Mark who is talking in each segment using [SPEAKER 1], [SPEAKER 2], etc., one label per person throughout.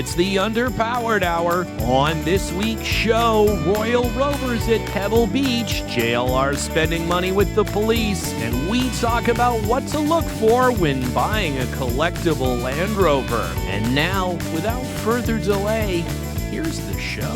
[SPEAKER 1] It's the Underpowered Hour. On this week's show, Royal Rovers at Pebble Beach, JLR spending money with the police, and we talk about what to look for when buying a collectible Land Rover. And now, without further delay, here's the show.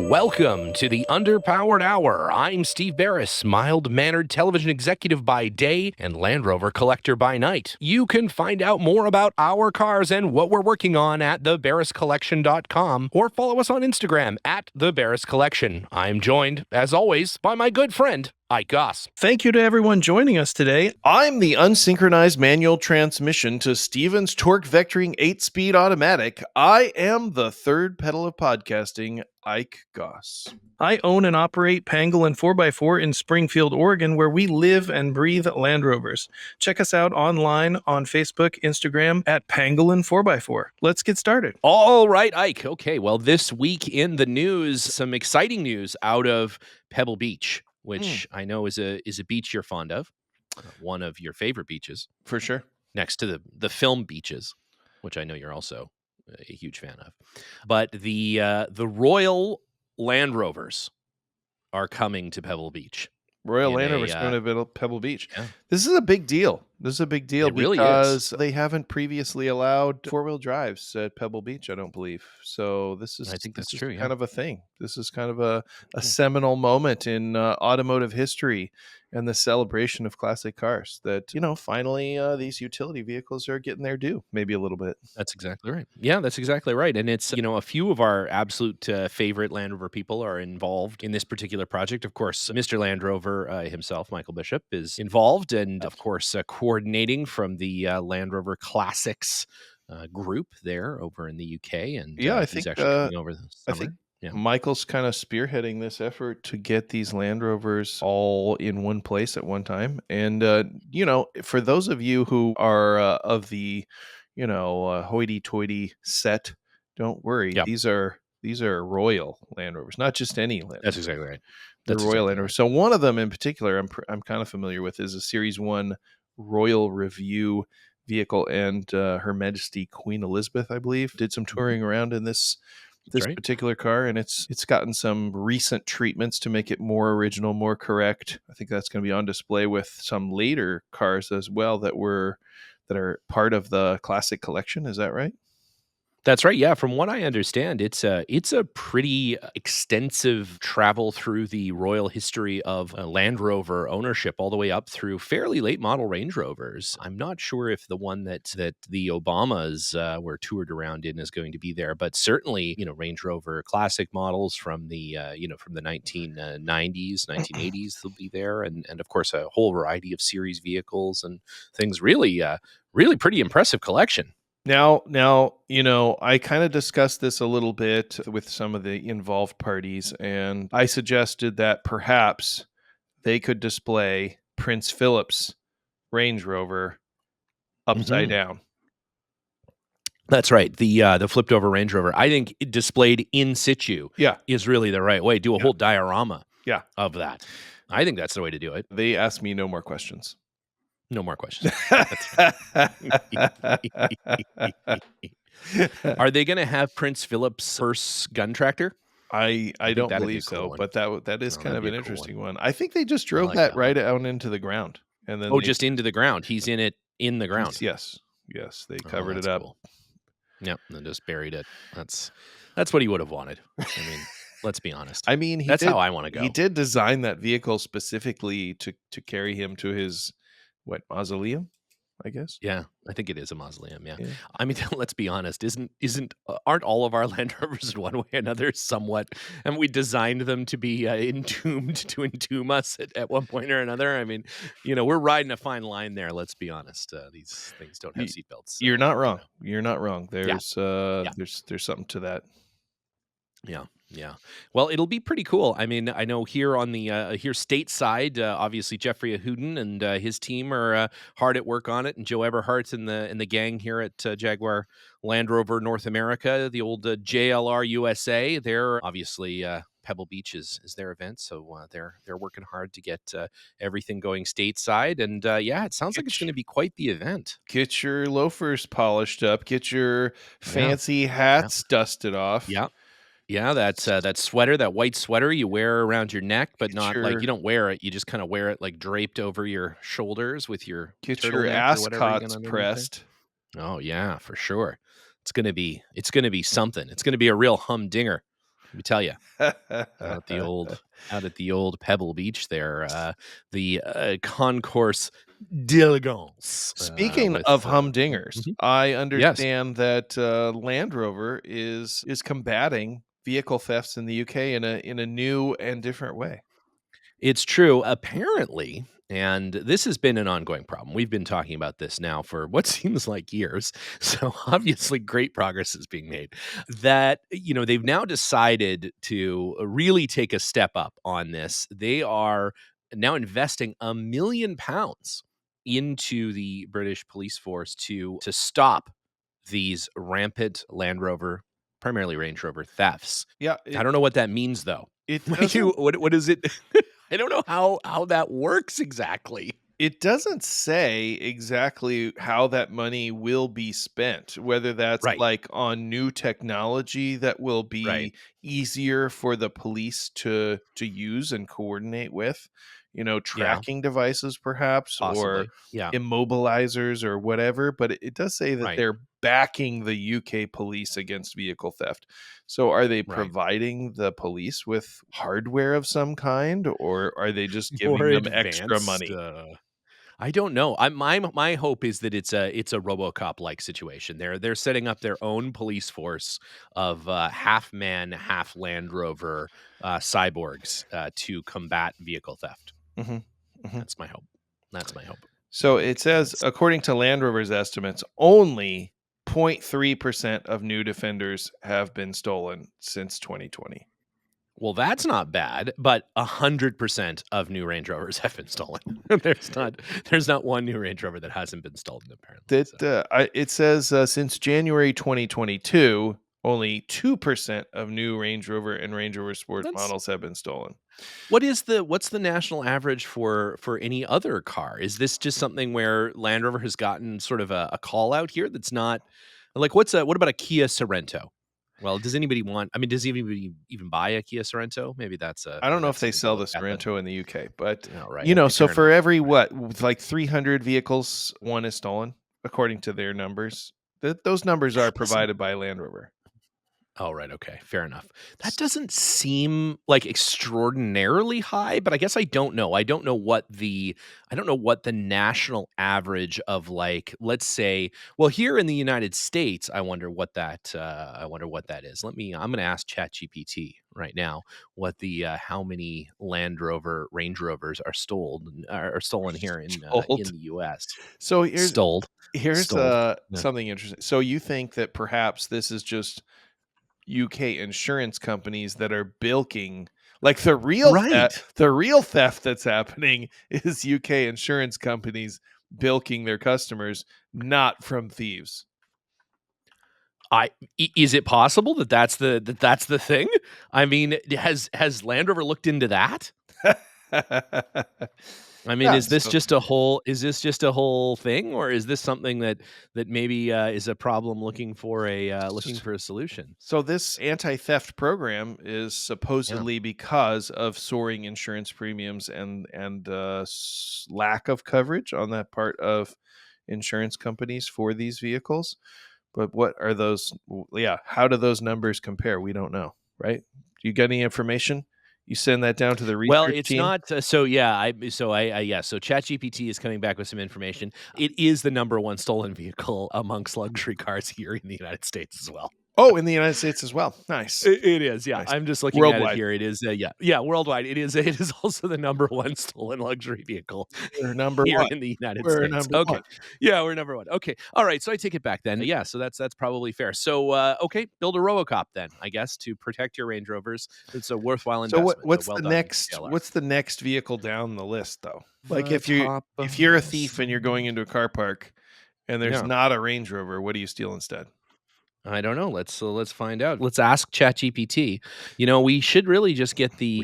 [SPEAKER 1] Welcome to the Underpowered Hour. I'm Steve Barris, mild-mannered television executive by day and Land Rover collector by night. You can find out more about our cars and what we're working on at thebarriscollection.com or follow us on Instagram at thebarriscollection. I'm joined, as always, by my good friend, Goss.
[SPEAKER 2] Thank you to everyone joining us today.
[SPEAKER 3] I'm the unsynchronized manual transmission to Steven's torque vectoring 8-speed automatic. I am the third pedal of podcasting, Ike Goss.
[SPEAKER 2] I own and operate Pangolin 4x4 in Springfield, Oregon, where we live and breathe Land Rovers. Check us out online on Facebook, Instagram at Pangolin 4x4. Let's get started.
[SPEAKER 1] All right, Ike. Okay, well, this week in the news, some exciting news out of Pebble Beach, which I know is a beach you're fond of, one of your favorite beaches.
[SPEAKER 3] For sure.
[SPEAKER 1] Next to the film beaches, which I know you're also a huge fan of. But the Royal Land Rovers are coming to Pebble Beach.
[SPEAKER 3] Royal Land Rovers going to Pebble Beach.
[SPEAKER 1] Yeah.
[SPEAKER 3] This is a big deal.
[SPEAKER 1] It really
[SPEAKER 3] because
[SPEAKER 1] is.
[SPEAKER 3] they haven't previously allowed four-wheel drives at Pebble Beach, I don't believe. So
[SPEAKER 1] I think that's true,
[SPEAKER 3] kind of a thing. This is kind of a seminal moment in automotive history and the celebration of classic cars that, finally these utility vehicles are getting their due, maybe a little bit.
[SPEAKER 1] That's exactly right. Yeah, that's exactly right. And it's, a few of our absolute favorite Land Rover people are involved in this particular project. Of course, Mr. Land Rover himself, Michael Bishop, is involved. And of course, coordinating from the Land Rover Classics group there over in the UK. And
[SPEAKER 3] I
[SPEAKER 1] he's
[SPEAKER 3] think
[SPEAKER 1] actually coming over this summer.
[SPEAKER 3] I think Michael's kind of spearheading this effort to get these Land Rovers all in one place at one time. And, for those of you who are of the, hoity-toity set, don't worry.
[SPEAKER 1] Yep.
[SPEAKER 3] These are Royal Land Rovers, not just any Land Rovers.
[SPEAKER 1] That's exactly right.
[SPEAKER 3] They're Royal Land Rovers. So one of them in particular I'm kind of familiar with is a Series 1 Royal Review vehicle, and Her Majesty Queen Elizabeth, I believe, did some touring around in this particular car, and it's gotten some recent treatments to make it more original, more correct. I think that's going to be on display with some later cars as well that are part of the classic collection. Is that right?
[SPEAKER 1] That's right. Yeah, from what I understand, it's a pretty extensive travel through the royal history of Land Rover ownership, all the way up through fairly late model Range Rovers. I'm not sure if the one that the Obamas were toured around in is going to be there, but certainly, Range Rover classic models from the from the 1990s, 1980s, they'll be there, and of course a whole variety of series vehicles and things. Really pretty impressive collection.
[SPEAKER 3] Now, I kind of discussed this a little bit with some of the involved parties, and I suggested that perhaps they could display Prince Philip's Range Rover upside down.
[SPEAKER 1] That's right. The flipped over Range Rover, I think displayed in situ is really the right way. Do a whole diorama of that. I think that's the way to do it.
[SPEAKER 3] They asked me no more questions.
[SPEAKER 1] No more questions. Are they going to have Prince Philip's first gun tractor?
[SPEAKER 3] I don't believe so, but that is kind of an interesting one. I think they just drove that right out into the ground, and then
[SPEAKER 1] just into the ground. He's in it in the ground.
[SPEAKER 3] Yes, they covered it up.
[SPEAKER 1] Cool. Yep, and then just buried it. That's what he would have wanted. I mean, let's be honest.
[SPEAKER 3] I mean,
[SPEAKER 1] that's how I want to go.
[SPEAKER 3] He did design that vehicle specifically to carry him to his mausoleum, I guess.
[SPEAKER 1] Yeah, I think it is a mausoleum. Yeah. I mean, let's be honest. Aren't all of our Land Rovers one way or another somewhat? And we designed them to be entombed to entomb us at one point or another. I mean, we're riding a fine line there. Let's be honest. These things don't have seatbelts.
[SPEAKER 3] You're not wrong. You're not wrong. There's there's something to that.
[SPEAKER 1] Yeah. Well, it'll be pretty cool. I mean, I know here on the here stateside, obviously Jeffrey Ahuden and his team are hard at work on it, and Joe Eberhardt and the gang here at Jaguar Land Rover North America, the old JLR USA. They're obviously Pebble Beach is their event, so they're working hard to get everything going stateside. And yeah, it sounds like it's going to be quite the event.
[SPEAKER 3] Get your loafers polished up. Get your
[SPEAKER 1] Yeah,
[SPEAKER 3] fancy
[SPEAKER 1] yeah,
[SPEAKER 3] hats dusted off.
[SPEAKER 1] yeah. Yeah, that sweater, that white sweater you wear around your neck, but
[SPEAKER 3] Get
[SPEAKER 1] not like
[SPEAKER 3] your
[SPEAKER 1] you don't wear it. You just kind of wear it like draped over your shoulders with your
[SPEAKER 3] get your
[SPEAKER 1] turtleneck or whatever you got
[SPEAKER 3] ascots
[SPEAKER 1] underneath there.
[SPEAKER 3] pressed.
[SPEAKER 1] Oh yeah, for sure. It's gonna be something. It's gonna be a real humdinger. Let me tell you. Out at the old Pebble Beach there, the concourse d'elegance
[SPEAKER 3] Speaking
[SPEAKER 1] with
[SPEAKER 3] of humdingers,
[SPEAKER 1] mhm.
[SPEAKER 3] I
[SPEAKER 1] Yes.
[SPEAKER 3] understand that Land Rover is combating vehicle thefts in the UK in a new and different way.
[SPEAKER 1] It's true, apparently, and this has been an ongoing problem. We've been talking about this now for what seems like years. So obviously great progress is being made. That, they've now decided to really take a step up on this. They are now investing £1 million into the British police force to stop these rampant Land Rover, primarily Range Rover thefts.
[SPEAKER 3] Yeah,
[SPEAKER 1] I don't know what that means though.
[SPEAKER 3] it
[SPEAKER 1] What do you
[SPEAKER 3] doesn't
[SPEAKER 1] what is it? I don't know how that works exactly.
[SPEAKER 3] it doesn't say exactly how that money will be spent, whether that's
[SPEAKER 1] Right,
[SPEAKER 3] like on new technology that will
[SPEAKER 1] right.
[SPEAKER 3] be easier for the police to use and coordinate with,
[SPEAKER 1] Yeah,
[SPEAKER 3] tracking devices perhaps, or
[SPEAKER 1] possibly. Yeah,
[SPEAKER 3] immobilizers or whatever, but it does say that
[SPEAKER 1] right,
[SPEAKER 3] they're backing the UK police against vehicle theft. So are they
[SPEAKER 1] right.
[SPEAKER 3] providing the police with hardware of some kind, or are they just
[SPEAKER 1] More
[SPEAKER 3] giving them extra
[SPEAKER 1] advanced,
[SPEAKER 3] money?
[SPEAKER 1] I don't know. My hope is that it's a RoboCop-like situation. They're setting up their own police force of, half man, half Land Rover, cyborgs, to combat vehicle theft.
[SPEAKER 3] Mhm, mhm.
[SPEAKER 1] That's my hope. That's my hope.
[SPEAKER 3] So it says,
[SPEAKER 1] Because
[SPEAKER 3] according to Land Rover's estimates, only 0.3% of new Defenders have been stolen since 2020.
[SPEAKER 1] well, that's not bad, but 100% of new Range Rovers have been stolen. There's not one new Range Rover that hasn't been stolen, apparently, so
[SPEAKER 3] It says since January 2022, only 2% of new Range Rover and Range Rover Sport
[SPEAKER 1] that's
[SPEAKER 3] models have been stolen.
[SPEAKER 1] what's the national average for any other car? Is this just something where Land Rover has gotten sort of a call out here that's not like, what about a Kia Sorento? Well, does anybody want I mean, does anybody even buy a Kia Sorento?
[SPEAKER 3] I don't
[SPEAKER 1] Maybe
[SPEAKER 3] know if
[SPEAKER 1] that's
[SPEAKER 3] they
[SPEAKER 1] something to
[SPEAKER 3] sell
[SPEAKER 1] look
[SPEAKER 3] the
[SPEAKER 1] at then.
[SPEAKER 3] Sorrento in the UK, but
[SPEAKER 1] Oh, right, okay,
[SPEAKER 3] so
[SPEAKER 1] fair
[SPEAKER 3] for
[SPEAKER 1] enough.
[SPEAKER 3] every
[SPEAKER 1] Right.
[SPEAKER 3] with like 300 vehicles, one is stolen, according to their numbers. Those numbers are
[SPEAKER 1] That doesn't
[SPEAKER 3] provided by Land Rover.
[SPEAKER 1] Oh, right, okay, fair enough. That doesn't seem, like, extraordinarily high, but I guess I don't know. I don't know what the national average of, like, let's say well, here in the United States, I wonder what that is. I'm gonna ask ChatGPT right now what how many Land Rover Range Rovers are stolen here in
[SPEAKER 3] Sold.
[SPEAKER 1] the US.
[SPEAKER 3] So
[SPEAKER 1] Stoled.
[SPEAKER 3] here's
[SPEAKER 1] Stoled. Yeah.
[SPEAKER 3] something interesting. So you think that perhaps this is just UK insurance companies that are bilking, like
[SPEAKER 1] Right.
[SPEAKER 3] the real theft that's happening is UK insurance companies bilking their customers, not from thieves.
[SPEAKER 1] Is it possible that that's the thing? I mean, has Land Rover looked into that? I mean,
[SPEAKER 3] Yeah, so
[SPEAKER 1] is this just a whole thing, or is this something that maybe is a problem looking for a solution?
[SPEAKER 3] So this anti-theft program is
[SPEAKER 1] Yeah.
[SPEAKER 3] supposedly because of soaring insurance premiums and lack of coverage on that part of insurance companies for these vehicles. But what are those? Yeah, how do those numbers compare? We don't know, right? Do you get any information? You send that down to the
[SPEAKER 1] Well,
[SPEAKER 3] research
[SPEAKER 1] it's
[SPEAKER 3] team.
[SPEAKER 1] not so yeah, yeah, so ChatGPT is coming back with some information. It is the number one stolen vehicle amongst luxury cars here in the United States as well.
[SPEAKER 3] Oh, in the United States as well. Nice,
[SPEAKER 1] It is, yeah.
[SPEAKER 3] nice.
[SPEAKER 1] I'm just looking at it
[SPEAKER 3] Worldwide,
[SPEAKER 1] here. It is, yeah, worldwide. It is also the number one stolen luxury vehicle
[SPEAKER 3] we're number
[SPEAKER 1] here
[SPEAKER 3] one.
[SPEAKER 1] in the United
[SPEAKER 3] We're
[SPEAKER 1] States.
[SPEAKER 3] number
[SPEAKER 1] Okay,
[SPEAKER 3] one.
[SPEAKER 1] yeah, we're number one. Okay, all right. So I take it back then. Yeah, so that's probably fair. So okay, build a RoboCop then. I guess to protect your Range Rovers. It's a worthwhile
[SPEAKER 3] So
[SPEAKER 1] investment.
[SPEAKER 3] what's
[SPEAKER 1] Well
[SPEAKER 3] the
[SPEAKER 1] done,
[SPEAKER 3] next
[SPEAKER 1] JLR.
[SPEAKER 3] what's the next vehicle down the list though? Like
[SPEAKER 1] The top
[SPEAKER 3] if
[SPEAKER 1] of
[SPEAKER 3] you're a
[SPEAKER 1] the
[SPEAKER 3] thief and you're going into a car park and there's
[SPEAKER 1] yeah.
[SPEAKER 3] not a Range Rover, what do you steal instead?
[SPEAKER 1] I don't know. Let's find out. Let's ask ChatGPT. We should really just get the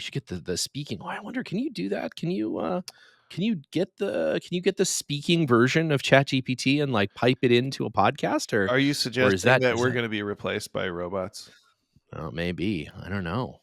[SPEAKER 1] speaking. Oh, I wonder, can you do that? Can you get the speaking version of ChatGPT and like pipe it into a podcast,
[SPEAKER 3] Are you
[SPEAKER 1] or is
[SPEAKER 3] suggesting
[SPEAKER 1] that
[SPEAKER 3] that
[SPEAKER 1] is
[SPEAKER 3] we're
[SPEAKER 1] that
[SPEAKER 3] going to be replaced by robots?
[SPEAKER 1] oh, maybe. I don't know.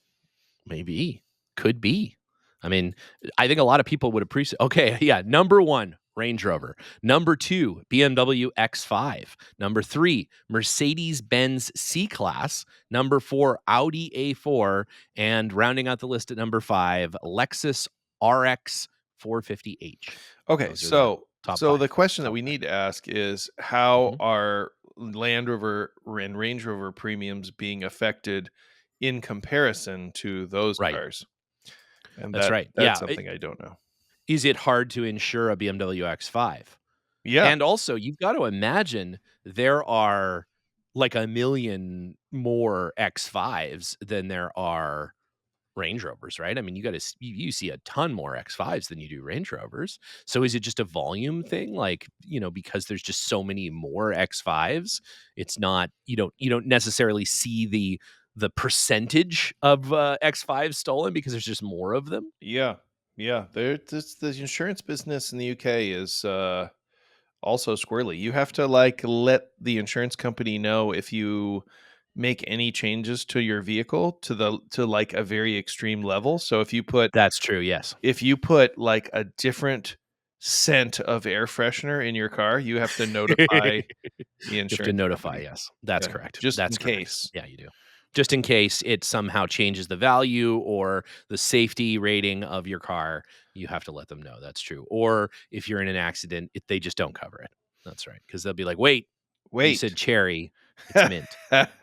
[SPEAKER 1] Maybe. Could be. I mean, I think a lot of people would appreciate. Okay, yeah. Number 1, Range Rover. Number 2, BMW X5. Number 3, Mercedes-Benz C-Class. Number 4, Audi A4. And rounding out the list at number 5, Lexus RX 450h.
[SPEAKER 3] Okay,
[SPEAKER 1] Those are the
[SPEAKER 3] so
[SPEAKER 1] top
[SPEAKER 3] the
[SPEAKER 1] 5.
[SPEAKER 3] question that
[SPEAKER 1] Top
[SPEAKER 3] we
[SPEAKER 1] 5.
[SPEAKER 3] need to ask is how
[SPEAKER 1] Mhm.
[SPEAKER 3] are Land Rover and Range Rover premiums being affected in comparison to those
[SPEAKER 1] Right.
[SPEAKER 3] cars? And
[SPEAKER 1] That's right.
[SPEAKER 3] that's
[SPEAKER 1] Yeah.
[SPEAKER 3] something I don't know.
[SPEAKER 1] Is it hard to insure a BMW X5?
[SPEAKER 3] Yeah,
[SPEAKER 1] And also, you've got to imagine there are like a million more X5s than there are Range Rovers, right? I mean, you see a ton more X5s than you do Range Rovers. So is it just a volume thing? Like, because there's just so many more X5s, it's not you don't necessarily see the percentage of X5s stolen because there's just more of them.
[SPEAKER 3] yeah, yeah. The insurance business in the UK is also squirrely. You have to like let the insurance company know if you make any changes to your vehicle to like a very extreme level. So
[SPEAKER 1] That's true, yes.
[SPEAKER 3] if you put like a different scent of air freshener in your car, you have to notify the
[SPEAKER 1] You have to
[SPEAKER 3] insurance
[SPEAKER 1] notify,
[SPEAKER 3] company.
[SPEAKER 1] yes. That's
[SPEAKER 3] Yeah,
[SPEAKER 1] correct.
[SPEAKER 3] just in
[SPEAKER 1] That's correct.
[SPEAKER 3] case.
[SPEAKER 1] Yeah, you do. Just in case it somehow changes the value or the safety rating of your car, you have to let them know. That's true. Or if you're in an accident, they just don't cover it. That's right. Because they'll be like, wait, you said
[SPEAKER 3] Wait.
[SPEAKER 1] cherry, it's mint.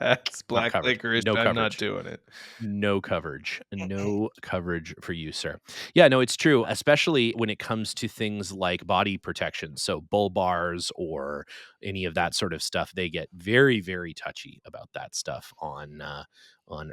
[SPEAKER 3] It's
[SPEAKER 1] Not
[SPEAKER 3] black
[SPEAKER 1] covered.
[SPEAKER 3] licorice.
[SPEAKER 1] No
[SPEAKER 3] I'm not
[SPEAKER 1] coverage.
[SPEAKER 3] doing it.
[SPEAKER 1] No coverage. No coverage for you, sir. Yeah, no, it's true, especially when it comes to things like body protection. So bull bars or any of that sort of stuff, they get very, very touchy about that stuff on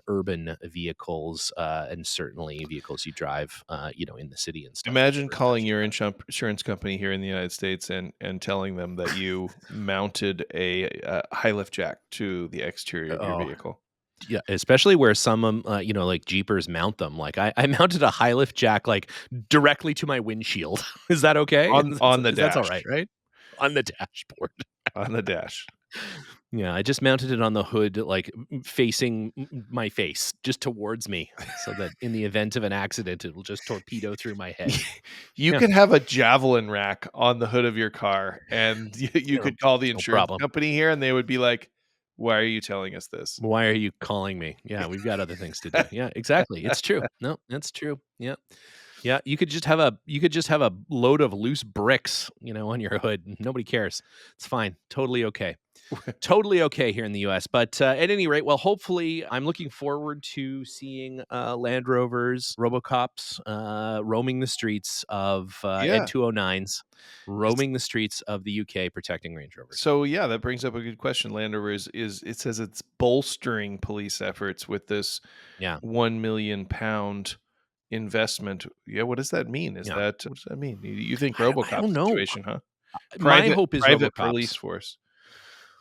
[SPEAKER 1] urban vehicles and certainly vehicles you drive, in the city and stuff. They get
[SPEAKER 3] Imagine
[SPEAKER 1] very
[SPEAKER 3] calling
[SPEAKER 1] touchy
[SPEAKER 3] your
[SPEAKER 1] about it.
[SPEAKER 3] insurance company here in the United States and telling them that you mounted a high lift jack to the exterior of your
[SPEAKER 1] Oh,
[SPEAKER 3] vehicle
[SPEAKER 1] yeah, especially where some, like Jeepers mount them. Like I mounted a high lift jack like directly to my windshield. Is that okay?
[SPEAKER 3] on the
[SPEAKER 1] That's all right,
[SPEAKER 3] dash.
[SPEAKER 1] right? On the dashboard.
[SPEAKER 3] On the dash.
[SPEAKER 1] Yeah, I just mounted it on the hood, like facing my face, just towards me, so that in the event of an accident, it will just torpedo through my head.
[SPEAKER 3] You
[SPEAKER 1] Yeah,
[SPEAKER 3] could have a javelin rack on the hood of your car, and you
[SPEAKER 1] no,
[SPEAKER 3] could call the
[SPEAKER 1] no
[SPEAKER 3] insurance
[SPEAKER 1] problem.
[SPEAKER 3] company here, and they would be like, "Why are you telling us this?"
[SPEAKER 1] Why are you calling me? Yeah, we've got other things to do. Yeah, exactly. It's true. No, that's true. Yeah. Yeah, you could just have a load of loose bricks, on your hood. Nobody cares. It's fine. Totally okay. Totally okay here in the US. But at any rate, well, hopefully, I'm looking forward to seeing Land Rovers, Robocops roaming the streets of and
[SPEAKER 3] Yeah.
[SPEAKER 1] 209s,
[SPEAKER 3] It's
[SPEAKER 1] roaming the streets of the UK, protecting Range Rovers.
[SPEAKER 3] So yeah, that brings up a good question. Land Rover is it says it's bolstering police efforts with this
[SPEAKER 1] Yeah,
[SPEAKER 3] £1 million investment. Yeah, what does that mean? Is
[SPEAKER 1] yeah.
[SPEAKER 3] that what does that mean? You think
[SPEAKER 1] I
[SPEAKER 3] RoboCop
[SPEAKER 1] don't know.
[SPEAKER 3] situation, huh?
[SPEAKER 1] My hope is
[SPEAKER 3] Private police
[SPEAKER 1] Robocops,
[SPEAKER 3] force.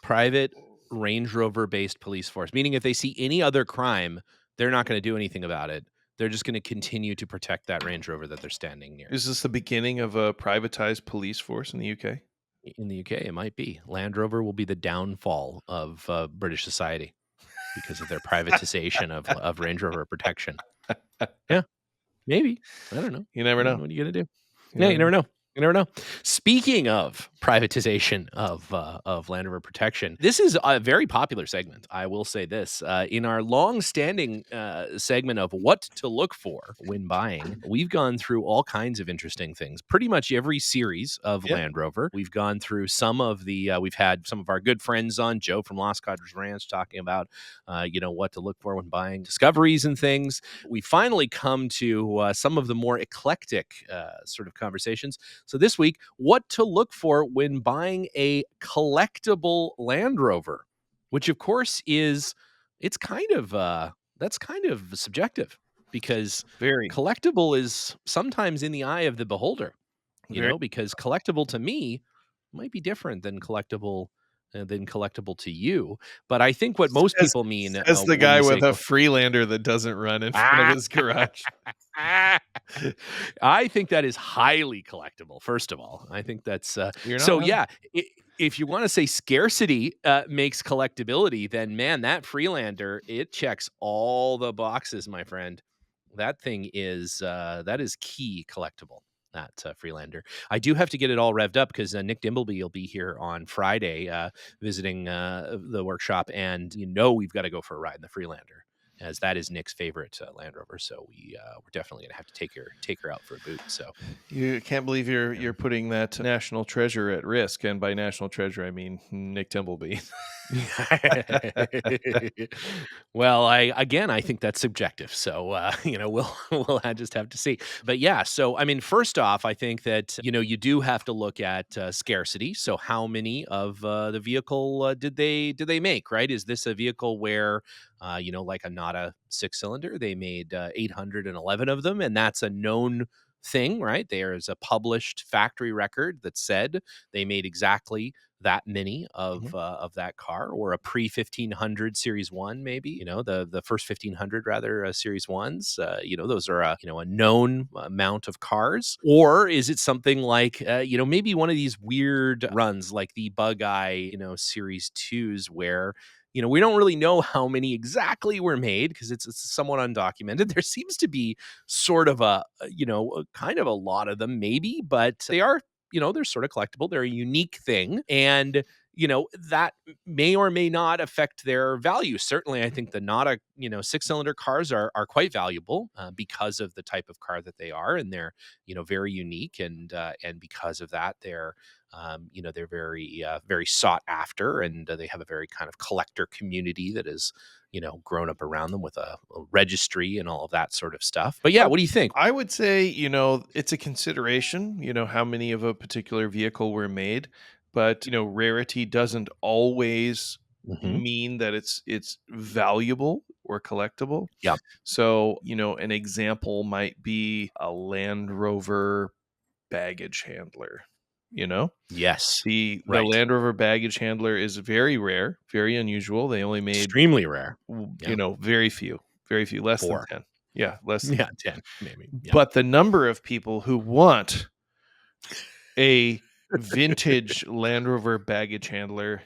[SPEAKER 1] private Range Rover based police force, meaning if they see any other crime, they're not going to do anything about it. They're just going to continue to protect that Range Rover that they're standing near.
[SPEAKER 3] Is this the beginning of a privatized police force in the UK?
[SPEAKER 1] In the UK, it might be. Land Rover will be the downfall of British society because of their privatization of Range Rover protection. Yeah, maybe. I don't know.
[SPEAKER 3] You never know.
[SPEAKER 1] What are you gonna do?
[SPEAKER 3] You
[SPEAKER 1] Yeah,
[SPEAKER 3] never
[SPEAKER 1] you
[SPEAKER 3] know.
[SPEAKER 1] never know. You never know. Speaking of privatization of Land Rover protection, this is a very popular segment. I will say this in our long-standing segment of what to look for when buying. We've gone through all kinds of interesting things. Pretty much every series of
[SPEAKER 3] Yeah.
[SPEAKER 1] Land Rover. We've gone through some of the. We've had some of our good friends on, Joe from Lost Cottage Ranch, talking about what to look for when buying discoveries and things. We finally come to some of the more eclectic sort of conversations. So this week, what to look for when buying a collectible Land Rover, which of course it's kind of that's kind of subjective because
[SPEAKER 3] Very,
[SPEAKER 1] collectible is sometimes in the eye of the beholder,
[SPEAKER 3] very
[SPEAKER 1] because collectible to me might be different than collectible than collectible to you. But I think what most
[SPEAKER 3] As,
[SPEAKER 1] people mean
[SPEAKER 3] as the
[SPEAKER 1] when
[SPEAKER 3] guy
[SPEAKER 1] you say
[SPEAKER 3] with a Freelander that doesn't run in front of his garage.
[SPEAKER 1] I think that is highly collectible. First of all, I think that's
[SPEAKER 3] You're not
[SPEAKER 1] so.
[SPEAKER 3] wrong.
[SPEAKER 1] Yeah, if you want to say scarcity makes collectability, then man, that Freelander, it checks all the boxes, my friend. That thing is that is key collectible. That Freelander. I do have to get it all revved up because Nick Dimbleby will be here on Friday visiting the workshop, and we've got to go for a ride in the Freelander, as that is Nick's favorite Land Rover. So we're definitely gonna have to take her out for a boot. So
[SPEAKER 3] You can't believe you're putting that national treasure at risk, and by national treasure I mean Nick Timbleby.
[SPEAKER 1] well, I think that's subjective. So we'll just have to see. But yeah, so I mean, first off, I think that you do have to look at scarcity. So how many of the vehicle did they make? Right? Is this a vehicle where like a Nata 6-cylinder, they made 811 of them, and that's a known thing, right? There is a published factory record that said they made exactly that many of that car, or a pre 1500 Series One, maybe the first 1500 rather Series Ones. Those are a known amount of cars, or is it something like maybe one of these weird runs like the Bug Eye Series Twos, where we don't really know how many exactly were made because it's somewhat undocumented. There seems to be sort of a kind of a lot of them, maybe, but they are they're sort of collectible. They're a unique thing, and that may or may not affect their value. Certainly, I think the Nata 6-cylinder cars are quite valuable because of the type of car that they are, and they're very unique, and because of that, they're very sought after, and they have a very kind of collector community that is grown up around them with a registry and all of that sort of stuff. But yeah, what do you think?
[SPEAKER 3] I would say, it's a consideration, how many of a particular vehicle were made, but, rarity doesn't always
[SPEAKER 1] Mhm.
[SPEAKER 3] mean that it's valuable or collectible.
[SPEAKER 1] Yeah.
[SPEAKER 3] So, an example might be a Land Rover baggage handler, you know?
[SPEAKER 1] Yes.
[SPEAKER 3] The
[SPEAKER 1] Right.
[SPEAKER 3] Land Rover baggage handler is very rare, very unusual. They only made,
[SPEAKER 1] Extremely rare. Yeah.
[SPEAKER 3] very few, less than
[SPEAKER 1] 4.
[SPEAKER 3] 10. Yeah, less than
[SPEAKER 1] Yeah, 10 maybe. Yeah.
[SPEAKER 3] but the number of people who want a vintage Land Rover baggage handler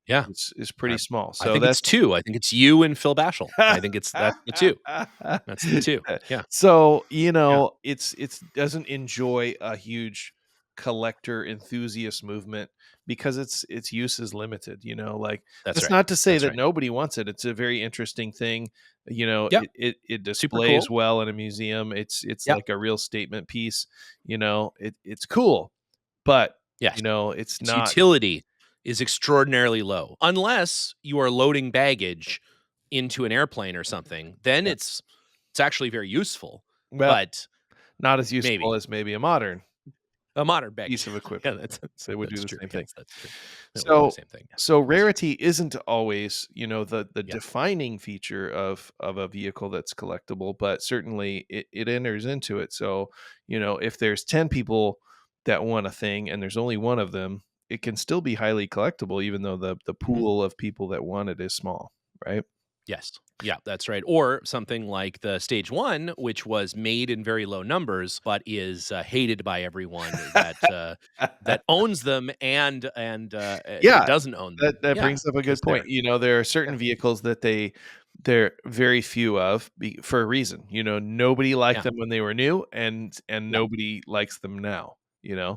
[SPEAKER 1] Yeah.
[SPEAKER 3] is pretty small.
[SPEAKER 1] I
[SPEAKER 3] So
[SPEAKER 1] think it's
[SPEAKER 3] that's
[SPEAKER 1] 2. I think it's you and Phil Bashel. I think that's the 2. That's the 2. Yeah.
[SPEAKER 3] So,
[SPEAKER 1] Yeah.
[SPEAKER 3] it's doesn't enjoy a huge collector enthusiast movement because its use is limited, like
[SPEAKER 1] That's
[SPEAKER 3] that's
[SPEAKER 1] right.
[SPEAKER 3] not to say
[SPEAKER 1] That's
[SPEAKER 3] that
[SPEAKER 1] right.
[SPEAKER 3] nobody wants it. It's a very interesting thing.
[SPEAKER 1] Yep.
[SPEAKER 3] It
[SPEAKER 1] Super
[SPEAKER 3] displays
[SPEAKER 1] cool.
[SPEAKER 3] well in a museum. It's
[SPEAKER 1] Yep.
[SPEAKER 3] like a real statement piece. It's cool, but
[SPEAKER 1] Yes.
[SPEAKER 3] it's
[SPEAKER 1] Its
[SPEAKER 3] not.
[SPEAKER 1] utility is extraordinarily low. Unless you are loading baggage into an airplane or something, then
[SPEAKER 3] Yeah.
[SPEAKER 1] it's actually very useful,
[SPEAKER 3] Well,
[SPEAKER 1] but
[SPEAKER 3] not as useful
[SPEAKER 1] maybe
[SPEAKER 3] as maybe a modern
[SPEAKER 1] a modern baggage.
[SPEAKER 3] piece of
[SPEAKER 1] Yeah,
[SPEAKER 3] equipment. That would do
[SPEAKER 1] that's
[SPEAKER 3] the
[SPEAKER 1] true.
[SPEAKER 3] same thing.
[SPEAKER 1] Yes, that's true. That would do the
[SPEAKER 3] So
[SPEAKER 1] same thing. Yeah.
[SPEAKER 3] so
[SPEAKER 1] That's true.
[SPEAKER 3] rarity isn't always, the
[SPEAKER 1] Yeah.
[SPEAKER 3] defining feature of a vehicle that's collectible, but certainly it enters into it. So, if there's 10 people that want a thing and there's only one of them, it can still be highly collectible, even though the
[SPEAKER 1] Mhm.
[SPEAKER 3] pool of people that want it is small, right?
[SPEAKER 1] Yes. Yeah, that's right. Or something like the Stage 1, which was made in very low numbers, but is hated by everyone that owns them and
[SPEAKER 3] Yeah,
[SPEAKER 1] doesn't own them.
[SPEAKER 3] that
[SPEAKER 1] Yeah,
[SPEAKER 3] brings up a
[SPEAKER 1] because
[SPEAKER 3] good point.
[SPEAKER 1] they're
[SPEAKER 3] There are
[SPEAKER 1] yeah,
[SPEAKER 3] certain vehicles that they're very few of for a reason. Nobody liked
[SPEAKER 1] yeah,
[SPEAKER 3] them when they were new, and
[SPEAKER 1] yeah,
[SPEAKER 3] nobody likes them now.
[SPEAKER 1] yeah,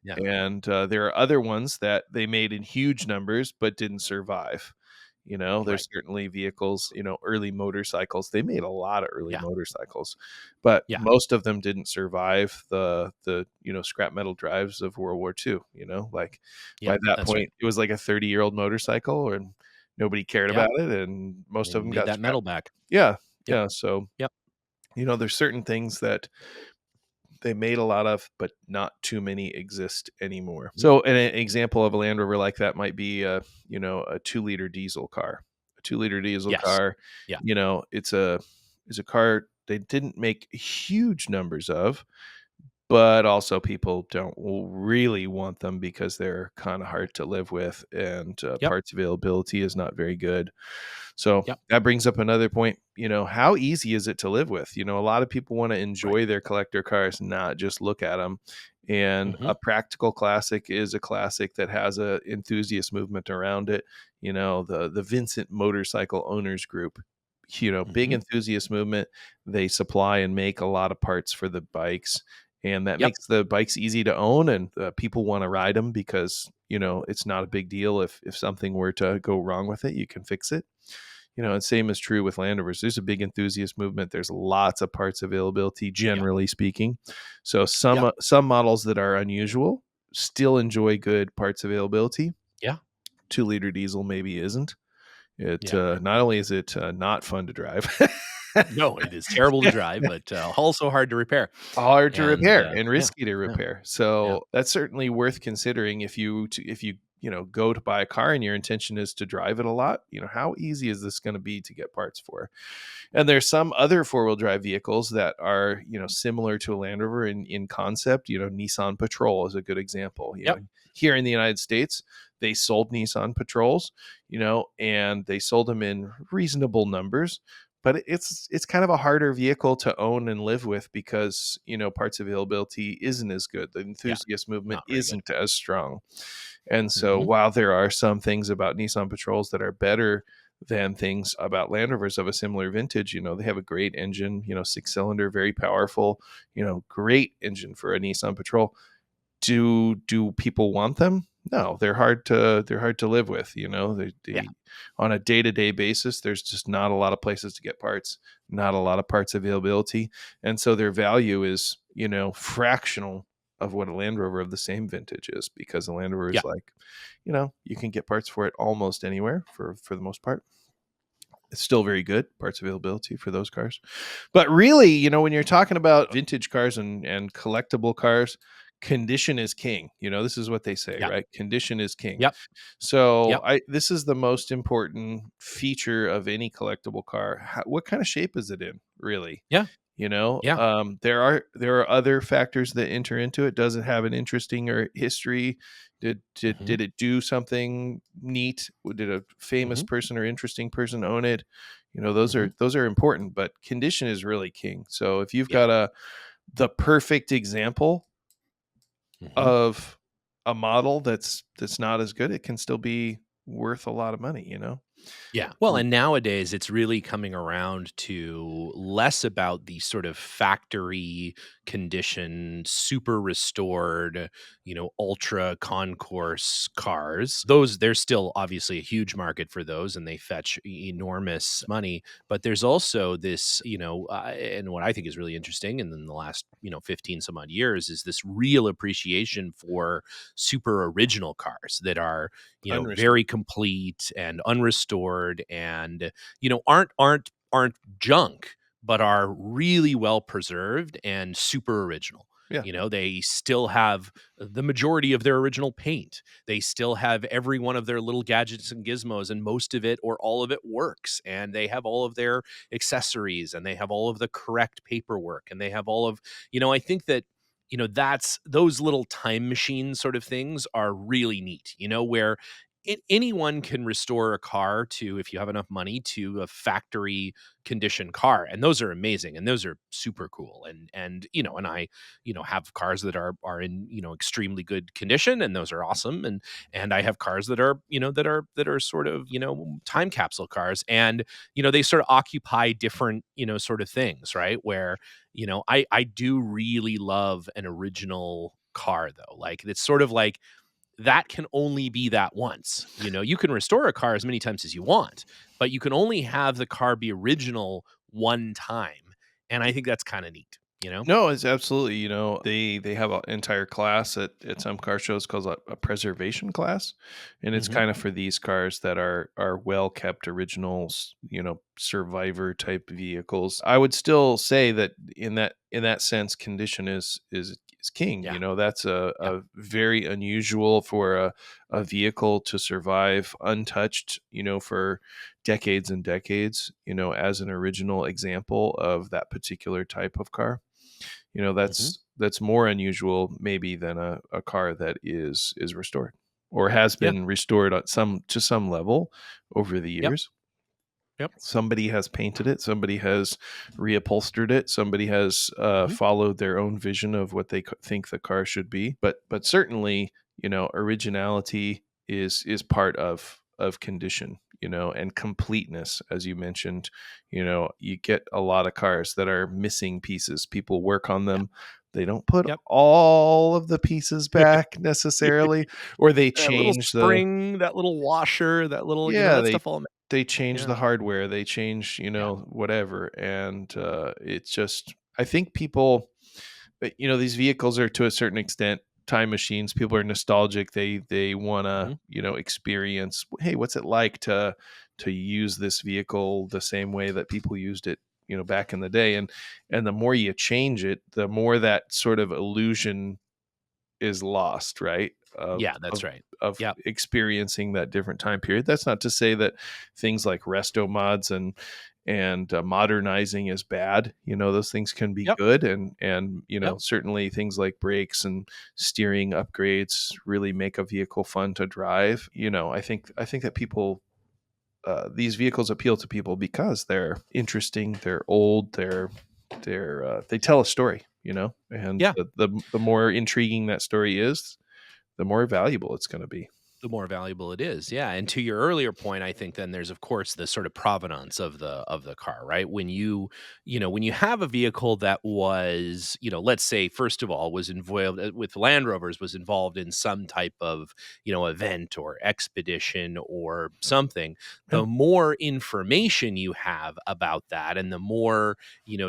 [SPEAKER 1] yeah.
[SPEAKER 3] And there are other ones that they made in huge numbers but didn't survive.
[SPEAKER 1] Right.
[SPEAKER 3] There's certainly vehicles, early motorcycles. They made a lot of early
[SPEAKER 1] Yeah,
[SPEAKER 3] motorcycles, but
[SPEAKER 1] yeah,
[SPEAKER 3] most of them didn't survive the scrap metal drives of World War II. Like
[SPEAKER 1] yeah.
[SPEAKER 3] by that
[SPEAKER 1] That's right.
[SPEAKER 3] point, it was like a 30-year-old motorcycle, and nobody cared
[SPEAKER 1] Yeah,
[SPEAKER 3] about it, and most
[SPEAKER 1] they
[SPEAKER 3] of them
[SPEAKER 1] need
[SPEAKER 3] got
[SPEAKER 1] that
[SPEAKER 3] scrapped.
[SPEAKER 1] metal back.
[SPEAKER 3] Yeah,
[SPEAKER 1] Yep,
[SPEAKER 3] yeah. So
[SPEAKER 1] yep.
[SPEAKER 3] there's certain things that they made a lot of, but not too many exist anymore.
[SPEAKER 1] Mhm.
[SPEAKER 3] So an example of a Land Rover like that might be a 2-liter diesel car. A 2-liter diesel
[SPEAKER 1] Yes.
[SPEAKER 3] car,
[SPEAKER 1] Yeah.
[SPEAKER 3] it's a car they didn't make huge numbers of, but also people don't really want them because they're kind of hard to live with, and
[SPEAKER 1] Yep.
[SPEAKER 3] parts availability is not very good. So
[SPEAKER 1] Yep.
[SPEAKER 3] that brings up another point. How easy is it to live with? A lot of people want to
[SPEAKER 1] Right.
[SPEAKER 3] enjoy their collector cars, not just look at them. And
[SPEAKER 1] Hmm.
[SPEAKER 3] a practical classic is a classic that has a enthusiast movement around it. The Vincent Motorcycle Owners Group, big
[SPEAKER 1] Hmm.
[SPEAKER 3] enthusiast movement. They supply and make a lot of parts for the bikes, and that
[SPEAKER 1] Yep.
[SPEAKER 3] makes the bikes easy to own, and people want to ride them because it's not a big deal if something were to go wrong with it, you can fix it. And same is true with Land Rovers. There's a big enthusiast movement. There's lots of parts availability,
[SPEAKER 1] Yep.
[SPEAKER 3] generally speaking. So
[SPEAKER 1] Yep.
[SPEAKER 3] some models that are unusual still enjoy good parts availability.
[SPEAKER 1] Yeah.
[SPEAKER 3] 2-liter diesel maybe isn't. It
[SPEAKER 1] Yeah.
[SPEAKER 3] not only is it not fun to drive,
[SPEAKER 1] No, it is terrible to drive, but also hard to repair.
[SPEAKER 3] hard to
[SPEAKER 1] And
[SPEAKER 3] repair and
[SPEAKER 1] yeah.
[SPEAKER 3] risky to
[SPEAKER 1] Yeah.
[SPEAKER 3] repair.
[SPEAKER 1] Yeah.
[SPEAKER 3] So that's certainly worth considering if you go to buy a car and your intention is to drive it a lot. How easy is this going to be to get parts for? And there's some other four-wheel drive vehicles that are, similar to a Land Rover in concept. Nissan Patrol is a good example.
[SPEAKER 1] Yep.
[SPEAKER 3] Here in the United States, they sold Nissan Patrols, and they sold them in reasonable numbers. But it's kind of a harder vehicle to own and live with because, parts availability isn't as good. The
[SPEAKER 1] Yeah.
[SPEAKER 3] enthusiast movement
[SPEAKER 1] Not very good.
[SPEAKER 3] isn't as strong. And so
[SPEAKER 1] Hmm.
[SPEAKER 3] while there are some things about Nissan Patrols that are better than things about Land Rovers of a similar vintage, they have a great engine, 6-cylinder, very powerful, great engine for a Nissan Patrol. Do people want them? No, they're hard to live with.
[SPEAKER 1] Yeah.
[SPEAKER 3] On a day-to-day basis, there's just not a lot of places to get parts, not a lot of parts availability, and so their value is fractional of what a Land Rover of the same vintage is, because the Land Rover
[SPEAKER 1] Yeah.
[SPEAKER 3] is like, you can get parts for it almost anywhere for the most part. It's still very good parts availability for those cars. But really, when you're talking about vintage cars and collectible cars, condition is king. This is what they say,
[SPEAKER 1] Yeah.
[SPEAKER 3] right? Condition is king.
[SPEAKER 1] Yep.
[SPEAKER 3] So
[SPEAKER 1] Yep.
[SPEAKER 3] this is the most important feature of any collectible car. What kind of shape is it in, really?
[SPEAKER 1] Yeah. Yeah.
[SPEAKER 3] There are other factors that enter into it. Does it have an interesting or history? Did did
[SPEAKER 1] Hmm.
[SPEAKER 3] did it do something neat? Did a famous
[SPEAKER 1] Hmm.
[SPEAKER 3] person or interesting person own it? Those
[SPEAKER 1] Hmm.
[SPEAKER 3] are important, but condition is really king. So if you've
[SPEAKER 1] Yeah.
[SPEAKER 3] got the perfect example
[SPEAKER 1] Hmm.
[SPEAKER 3] of a model that's not as good, it can still be worth a lot of money.
[SPEAKER 1] Yeah. Well, and nowadays it's really coming around to less about the sort of factory condition, super restored, ultra concourse cars. There's still obviously a huge market for those and they fetch enormous money. But there's also this, and what I think is really interesting, and in the last, 15 some odd years, is this real appreciation for super original cars that are
[SPEAKER 3] Unrestored.
[SPEAKER 1] very complete and unrestored and, aren't junk, but are really well preserved and super original.
[SPEAKER 3] Yeah.
[SPEAKER 1] They still have the majority of their original paint. They still have every one of their little gadgets and gizmos, and most of it or all of it works. And they have all of their accessories, and they have all of the correct paperwork, and they have all of, I think that that's those little time machine sort of things are really neat, where anyone can restore a car to, if you have enough money, to a factory condition car, and those are amazing and those are super cool. And I have cars that are in extremely good condition, and those are awesome. And I have cars that are that are sort of time capsule cars, and they sort of occupy different sort of things, right? Where I do really love an original car, though. Like, it's sort of like that can only be that once. You can restore a car as many times as you want, but you can only have the car be original one time. And I think that's kind of neat.
[SPEAKER 3] No, it's absolutely, they have an entire class at some car shows called a preservation class, and it's
[SPEAKER 1] Hmm.
[SPEAKER 3] kind of for these cars that are well kept originals, survivor type vehicles. I would still say that in that sense, condition is king.
[SPEAKER 1] Yeah.
[SPEAKER 3] That's
[SPEAKER 1] Yep.
[SPEAKER 3] a very unusual for a vehicle to survive untouched, for decades and decades, as an original example of that particular type of car.
[SPEAKER 1] Mhm.
[SPEAKER 3] That's more unusual maybe than a car that is restored or has
[SPEAKER 1] Yeah.
[SPEAKER 3] been restored on some level over the
[SPEAKER 1] Yep.
[SPEAKER 3] years.
[SPEAKER 1] Yep.
[SPEAKER 3] Somebody has painted it, somebody has reupholstered it, somebody has
[SPEAKER 1] Mhm.
[SPEAKER 3] followed their own vision of what they think the car should be. But certainly, originality is part of condition, and completeness. As you mentioned, you get a lot of cars that are missing pieces. People work on
[SPEAKER 1] Yep.
[SPEAKER 3] them. They don't put
[SPEAKER 1] Yep.
[SPEAKER 3] all of the pieces back necessarily, or they
[SPEAKER 1] That little
[SPEAKER 3] change the
[SPEAKER 1] spring, that little washer, that little,
[SPEAKER 3] yeah,
[SPEAKER 1] that stuff all.
[SPEAKER 3] they change
[SPEAKER 1] Yeah.
[SPEAKER 3] the hardware, they change,
[SPEAKER 1] Yeah.
[SPEAKER 3] whatever, and it's just I think people, these vehicles are to a certain extent time machines. People are nostalgic. They want to,
[SPEAKER 1] Mhm.
[SPEAKER 3] experience. Hey, what's it like to use this vehicle the same way that people used it, back in the day? And the more you change it, the more that sort of illusion is lost, right? Of
[SPEAKER 1] Yeah, that's
[SPEAKER 3] of
[SPEAKER 1] right.
[SPEAKER 3] of
[SPEAKER 1] Yep.
[SPEAKER 3] experiencing that different time period. That's not to say that things like resto mods and modernizing is bad. Those things can be
[SPEAKER 1] Yep.
[SPEAKER 3] good, and
[SPEAKER 1] Yep.
[SPEAKER 3] certainly things like brakes and steering upgrades really make a vehicle fun to drive. I think that people these vehicles appeal to people because they're interesting, they're old, they tell a story, and
[SPEAKER 1] Yeah.
[SPEAKER 3] the more intriguing that story is, the more valuable it's going to be.
[SPEAKER 1] The more valuable it is. Yeah. And to your earlier point, I think then there's of course the sort of provenance of the car, right? When you have a vehicle that was, let's say first of all was involved with Land Rovers was involved in some type of, event or expedition or something,
[SPEAKER 3] Yeah.
[SPEAKER 1] the more information you have about that and the more,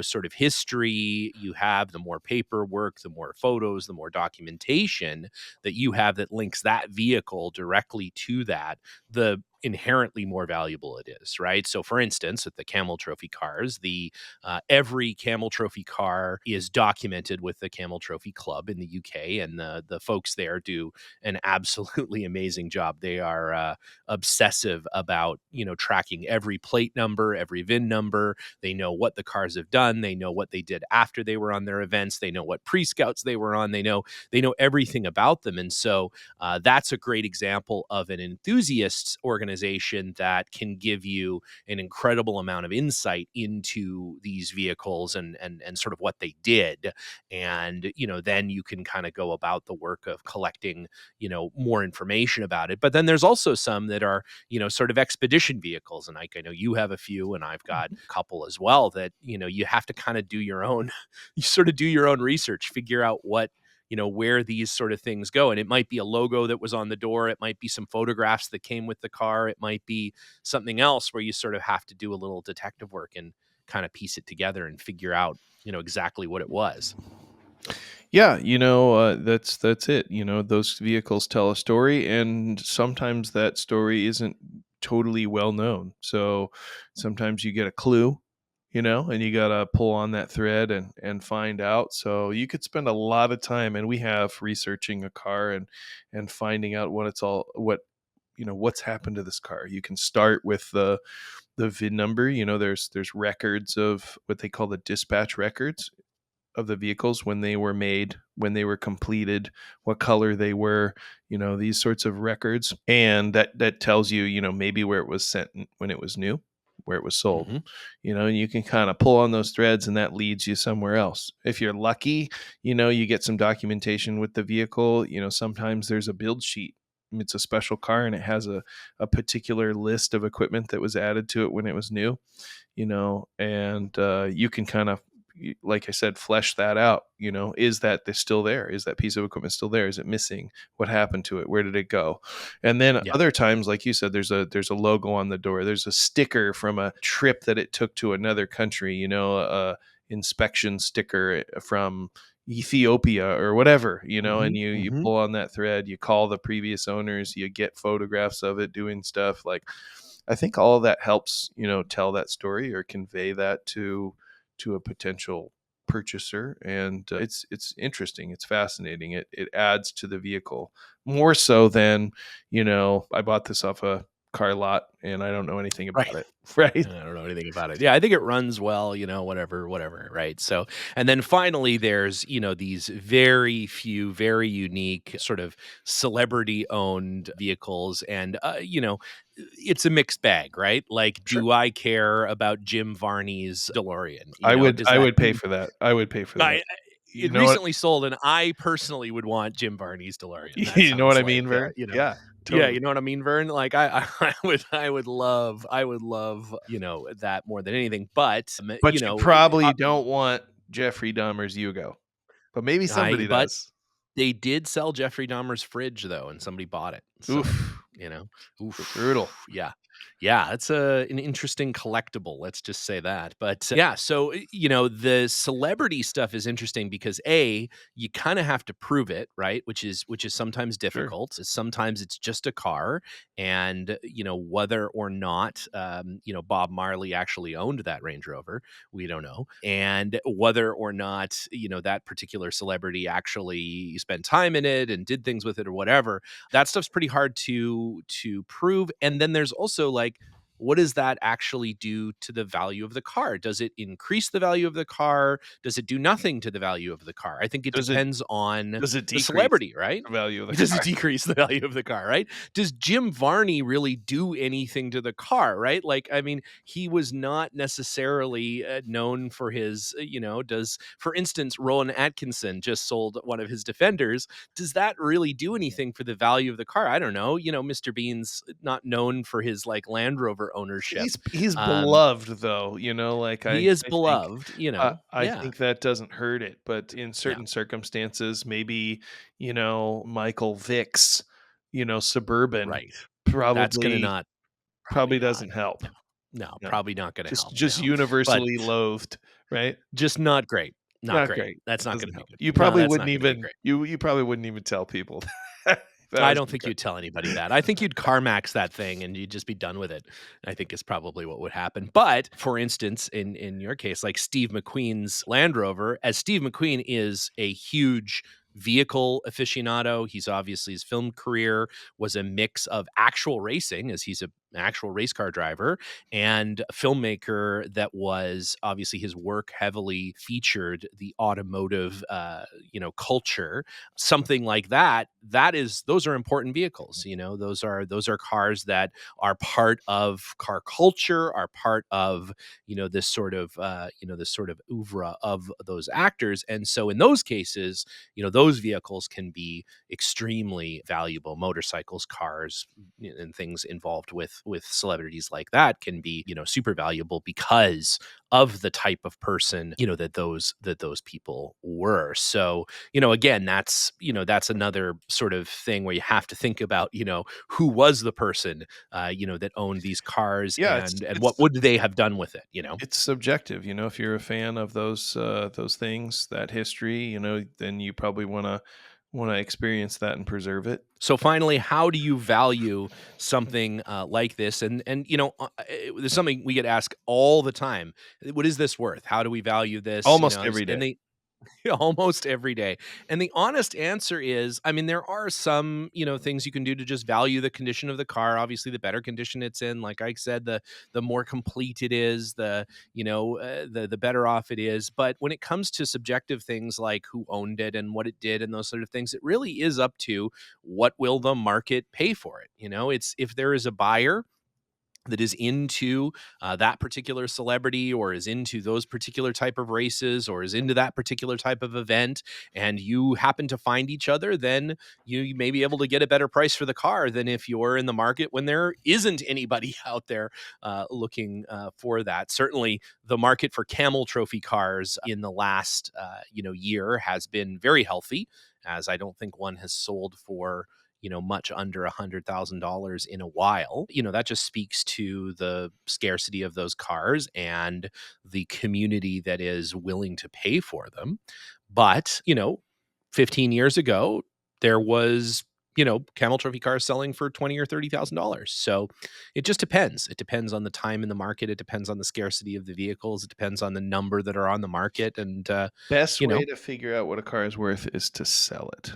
[SPEAKER 1] sort of history you have, the more paperwork, the more photos, the more documentation that you have that links that vehicle directly to that, the inherently more valuable it is, right? So, for instance, with the Camel Trophy cars, the every Camel Trophy car is documented with the Camel Trophy Club in the UK, and the folks there do an absolutely amazing job. They are obsessive about tracking every plate number, every VIN number. They know what the cars have done. They know what they did after they were on their events. They know what pre-scouts they were on. They know everything about them. And so that's a great example of an enthusiasts organization that can give you an incredible amount of insight into these vehicles and sort of what they did. And, then you can kind of go about the work of collecting, more information about it. But then there's also some that are, sort of expedition vehicles. And I know you have a few and I've got a couple as well that, you have to kind of do your own, you sort of do your own research, figure out what where these sort of things go. And it might be a logo that was on the door. It might be some photographs that came with the car. It might be something else where you sort of have to do a little detective work and kind of piece it together and figure out, exactly what it was.
[SPEAKER 3] Yeah, that's it. Those vehicles tell a story, and sometimes that story isn't totally well known. So sometimes you get a clue, and you gotta pull on that thread and find out. So you could spend a lot of time, and we have researching a car and finding out what's happened to this car. You can start with the VIN number. There's records of what they call the dispatch records of the vehicles, when they were made, when they were completed, what color they were, these sorts of records. And that tells you, maybe where it was sent when it was new, where it was sold.
[SPEAKER 1] Hmm.
[SPEAKER 3] And you can kind of pull on those threads and that leads you somewhere else. If you're lucky, you get some documentation with the vehicle. Sometimes there's a build sheet. It's a special car and it has a particular list of equipment that was added to it when it was new, and you can kind of, like I said, flesh that out. Is that still there? Is that piece of equipment still there? Is it missing? What happened to it? Where did it go? And then
[SPEAKER 1] Yeah.
[SPEAKER 3] other times, like you said, there's a logo on the door. There's a sticker from a trip that it took to another country. A inspection sticker from Ethiopia or whatever.
[SPEAKER 1] Hmm.
[SPEAKER 3] And you
[SPEAKER 1] Hmm.
[SPEAKER 3] pull on that thread. You call the previous owners. You get photographs of it doing stuff. Like, I think all of that helps, tell that story or convey that to a potential purchaser. And it's interesting, it's fascinating, it adds to the vehicle more so than, I bought this off a car lot, and I don't know anything
[SPEAKER 1] Right.
[SPEAKER 3] about it. Right.
[SPEAKER 1] I don't know anything about it. Yeah, I think it runs well, whatever, right? So, and then finally, there's, these very few, very unique sort of celebrity owned vehicles. And, it's a mixed bag, right? Like,
[SPEAKER 3] Sure.
[SPEAKER 1] do I care about Jim Varney's DeLorean? Does
[SPEAKER 3] I
[SPEAKER 1] that
[SPEAKER 3] would pay for that. I would pay for that. You
[SPEAKER 1] it
[SPEAKER 3] know what?
[SPEAKER 1] recently sold, and I personally would want Jim Varney's DeLorean. That
[SPEAKER 3] You know what
[SPEAKER 1] sounds
[SPEAKER 3] I
[SPEAKER 1] like,
[SPEAKER 3] mean, Vern? Yeah,
[SPEAKER 1] yeah,
[SPEAKER 3] totally.
[SPEAKER 1] you know what I mean, Vern? Like I would love, that more than anything. But
[SPEAKER 3] But you probably don't want Jeffrey Dahmer's Yugo, but maybe somebody
[SPEAKER 1] but
[SPEAKER 3] does.
[SPEAKER 1] they did sell Jeffrey Dahmer's fridge though, and somebody bought it. So,
[SPEAKER 3] Oof,
[SPEAKER 1] you know,
[SPEAKER 3] brutal.
[SPEAKER 1] yeah. Yeah, it's an interesting collectible. Let's just say that. But yeah, so the celebrity stuff is interesting because you kind of have to prove it, right? Which is sometimes
[SPEAKER 3] Sure.
[SPEAKER 1] difficult. Sometimes it's just a car, and whether or not Bob Marley actually owned that Range Rover, we don't know, and whether or not that particular celebrity actually spent time in it and did things with it or whatever. That stuff's pretty hard to prove. And then there's also like, what does that actually do to the value of the car? Does it increase the value of the car? Does it do nothing to the value of the car? I think it
[SPEAKER 3] Does it
[SPEAKER 1] depends on
[SPEAKER 3] does it
[SPEAKER 1] the
[SPEAKER 3] decrease
[SPEAKER 1] celebrity, right?
[SPEAKER 3] the value of the
[SPEAKER 1] Does it
[SPEAKER 3] car?
[SPEAKER 1] decrease the value of the car, right? Does Jim Varney really do anything to the car, right? Like, I mean, he was not necessarily known for his, for instance, Rowan Atkinson just sold one of his Defenders. Does that really do anything for the value of the car? I don't know. Mr. Bean's not known for his like Land Rover ownership.
[SPEAKER 3] He's
[SPEAKER 1] Um,
[SPEAKER 3] beloved though, like
[SPEAKER 1] he is
[SPEAKER 3] I think
[SPEAKER 1] beloved,
[SPEAKER 3] I
[SPEAKER 1] yeah,
[SPEAKER 3] think that doesn't hurt it, but in
[SPEAKER 1] yeah,
[SPEAKER 3] certain circumstances, maybe, Michael Vick's, Suburban
[SPEAKER 1] right. That's gonna
[SPEAKER 3] probably
[SPEAKER 1] not, probably
[SPEAKER 3] probably
[SPEAKER 1] not.
[SPEAKER 3] doesn't help.
[SPEAKER 1] No,
[SPEAKER 3] No.
[SPEAKER 1] probably not gonna
[SPEAKER 3] Just
[SPEAKER 1] help.
[SPEAKER 3] just
[SPEAKER 1] No, but
[SPEAKER 3] universally loathed, right?
[SPEAKER 1] just not great. Not
[SPEAKER 3] Not
[SPEAKER 1] great.
[SPEAKER 3] great.
[SPEAKER 1] That's
[SPEAKER 3] It
[SPEAKER 1] not
[SPEAKER 3] doesn't
[SPEAKER 1] gonna be
[SPEAKER 3] help.
[SPEAKER 1] good.
[SPEAKER 3] You
[SPEAKER 1] No,
[SPEAKER 3] probably
[SPEAKER 1] that's
[SPEAKER 3] wouldn't
[SPEAKER 1] not gonna be
[SPEAKER 3] even
[SPEAKER 1] great.
[SPEAKER 3] you probably wouldn't even tell people that
[SPEAKER 1] I
[SPEAKER 3] was
[SPEAKER 1] don't
[SPEAKER 3] the
[SPEAKER 1] think
[SPEAKER 3] car.
[SPEAKER 1] you'd tell anybody that. I think you'd CarMax that thing and you'd just be done with it. I think is probably what would happen. But for instance, in your case, like Steve McQueen's Land Rover, as Steve McQueen is a huge vehicle aficionado, he's obviously his film career was a mix of actual racing, as he's an actual race car driver, and a filmmaker that was obviously his work heavily featured the automotive culture, something like those are important vehicles. Those are cars that are part of car culture, are part of this sort of oeuvre of those actors. And so in those cases, those vehicles can be extremely valuable. Motorcycles, cars, and things involved with celebrities like that can be super valuable because of the type of person that those people were. So again, that's another sort of thing where you have to think about, who was the person, that owned these cars,
[SPEAKER 3] Yeah,
[SPEAKER 1] and what would they have done with it.
[SPEAKER 3] it's subjective, if you're a fan of those things, that history, then you probably wanna experience that and preserve it.
[SPEAKER 1] So finally, how do you value something like this? And there's something we get asked all the time. What is this worth? How do we value this?
[SPEAKER 3] Almost every
[SPEAKER 1] And
[SPEAKER 3] day.
[SPEAKER 1] they almost every day. And the honest answer is, I mean, there are some, things you can do to just value the condition of the car. Obviously, the better condition it's in, like I said, the more complete it is, the better off it is. But when it comes to subjective things like who owned it and what it did and those sort of things, it really is up to what will the market pay for it. It's if there is a buyer that is into that particular celebrity, or is into those particular type of races, or is into that particular type of event, and you happen to find each other, then you may be able to get a better price for the car than if you're in the market when there isn't anybody out there looking for that. Certainly the market for camel trophy cars in the last year has been very healthy, as I don't think one has sold for much under $100,000 in a while. That just speaks to the scarcity of those cars and the community that is willing to pay for them. But 15 years ago, there was camel trophy cars selling for $20 or $30,000. So it just depends. It depends on the time in the market. It depends on the scarcity of the vehicles. It depends on the number that are on the market. And
[SPEAKER 3] Best
[SPEAKER 1] you know,
[SPEAKER 3] way to figure out what a car is worth is to sell it.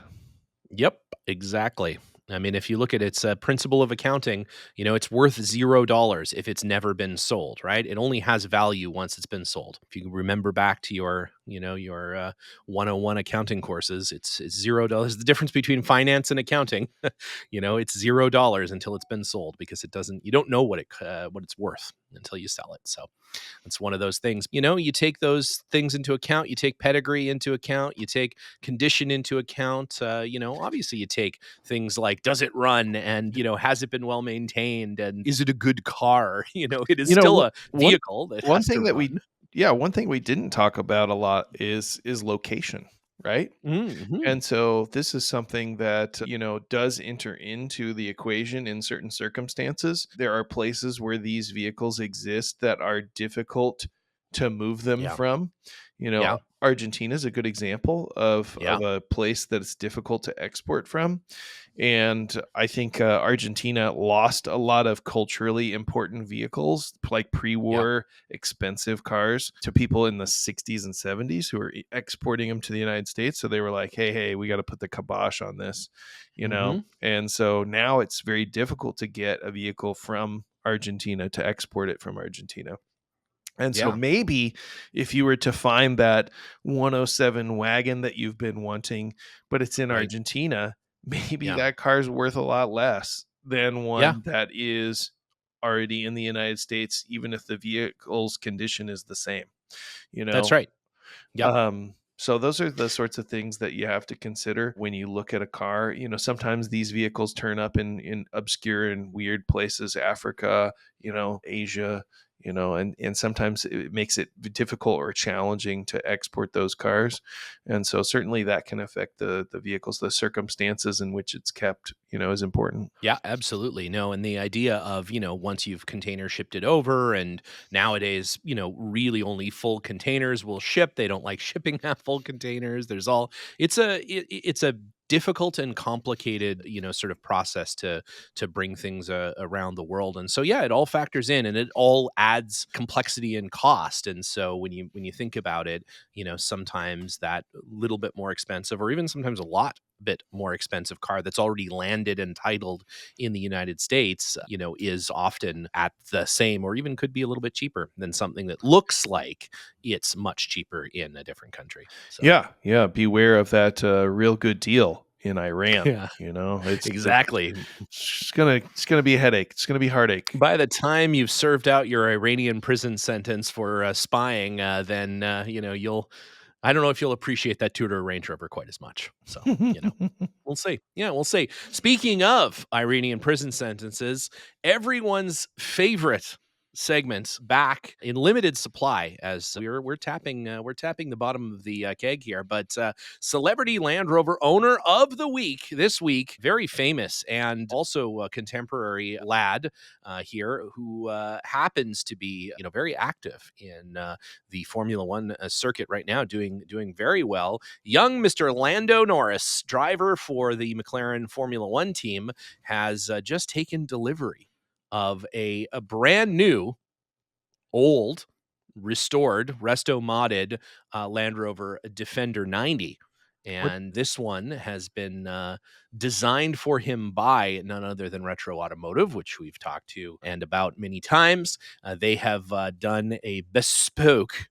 [SPEAKER 1] yep, exactly. I mean, if you look at its principle of accounting, it's worth $0 if it's never been sold, right? It only has value once it's been sold. If you remember back to your 101 accounting courses, it's $0. The difference between finance and accounting, it's $0 until it's been sold, because you don't know what it's worth until you sell it. So it's one of those things. You take those things into account. You take pedigree into account. You take condition into account. Obviously you take things like, does it run, and has it been well maintained, and is it a good car? It is still a
[SPEAKER 3] one
[SPEAKER 1] vehicle that
[SPEAKER 3] one
[SPEAKER 1] has to
[SPEAKER 3] thing that we
[SPEAKER 1] run.
[SPEAKER 3] yeah, one thing we didn't talk about a lot is location, right?
[SPEAKER 1] Mm-hmm.
[SPEAKER 3] And so this is something that, does enter into the equation in certain circumstances. There are places where these vehicles exist that are difficult to move them
[SPEAKER 1] Yeah.
[SPEAKER 3] from.
[SPEAKER 1] Yeah.
[SPEAKER 3] Argentina is a good example of
[SPEAKER 1] Yeah.
[SPEAKER 3] a place that it's difficult to export from. And I think Argentina lost a lot of culturally important vehicles, like
[SPEAKER 1] Yeah.
[SPEAKER 3] pre-war expensive cars, to people in the 60s and 70s who were exporting them to the United States. So they were like, hey, we got to put the kibosh on this,
[SPEAKER 1] Mm-hmm.
[SPEAKER 3] And so now it's very difficult to get a vehicle from Argentina, to export it from Argentina. And so
[SPEAKER 1] Yeah.
[SPEAKER 3] maybe if you were to find that 107 wagon that you've been wanting, but it's in
[SPEAKER 1] Right.
[SPEAKER 3] Argentina, maybe
[SPEAKER 1] Yeah.
[SPEAKER 3] that car's worth a lot less than
[SPEAKER 1] Yeah.
[SPEAKER 3] one that is already in the United States, even if the vehicle's condition is the same, you
[SPEAKER 1] That's
[SPEAKER 3] know?
[SPEAKER 1] right. Yep.
[SPEAKER 3] So those are the sorts of things that you have to consider when you look at a car. Sometimes these vehicles turn up in obscure and weird places, Africa, Asia, and sometimes it makes it difficult or challenging to export those cars. And so certainly that can affect the vehicles. The circumstances in which it's kept, is important.
[SPEAKER 1] Yeah, absolutely. No, and the idea of, once you've container shipped it over, and nowadays, really only full containers will ship. They don't like shipping half full containers. It's a difficult and complicated, sort of process to bring things around the world. And so yeah, it all factors in, and it all adds complexity and cost. And so when you think about it, sometimes that little bit more expensive, or even sometimes a lot bit more expensive car that's already landed and titled in the United States, is often at the same, or even could be a little bit cheaper than something that looks like it's much cheaper in a different country. So
[SPEAKER 3] Yeah. Beware of that real good deal in Iran.
[SPEAKER 1] yeah,
[SPEAKER 3] It's
[SPEAKER 1] exactly.
[SPEAKER 3] it's gonna be a headache. It's gonna be heartache.
[SPEAKER 1] By the time you've served out your Iranian prison sentence for spying, then you'll. I don't know if you'll appreciate that two-door Range Rover quite as much. So we'll see. Yeah, we'll see. Speaking of Iranian prison sentences, everyone's favorite segment back in limited supply, as we're tapping the bottom of the keg here. But celebrity Land Rover owner of the week this week, very famous and also a contemporary lad here, who happens to be very active in the Formula One circuit right now, doing very well. Young Mr. Lando Norris, driver for the McLaren Formula One team, has just taken delivery of a brand new, old, restored, resto-modded Land Rover Defender 90.
[SPEAKER 3] What
[SPEAKER 1] And this one has been designed for him by none other than Retro Automotive, which we've talked to and about many times. They have done a bespoke,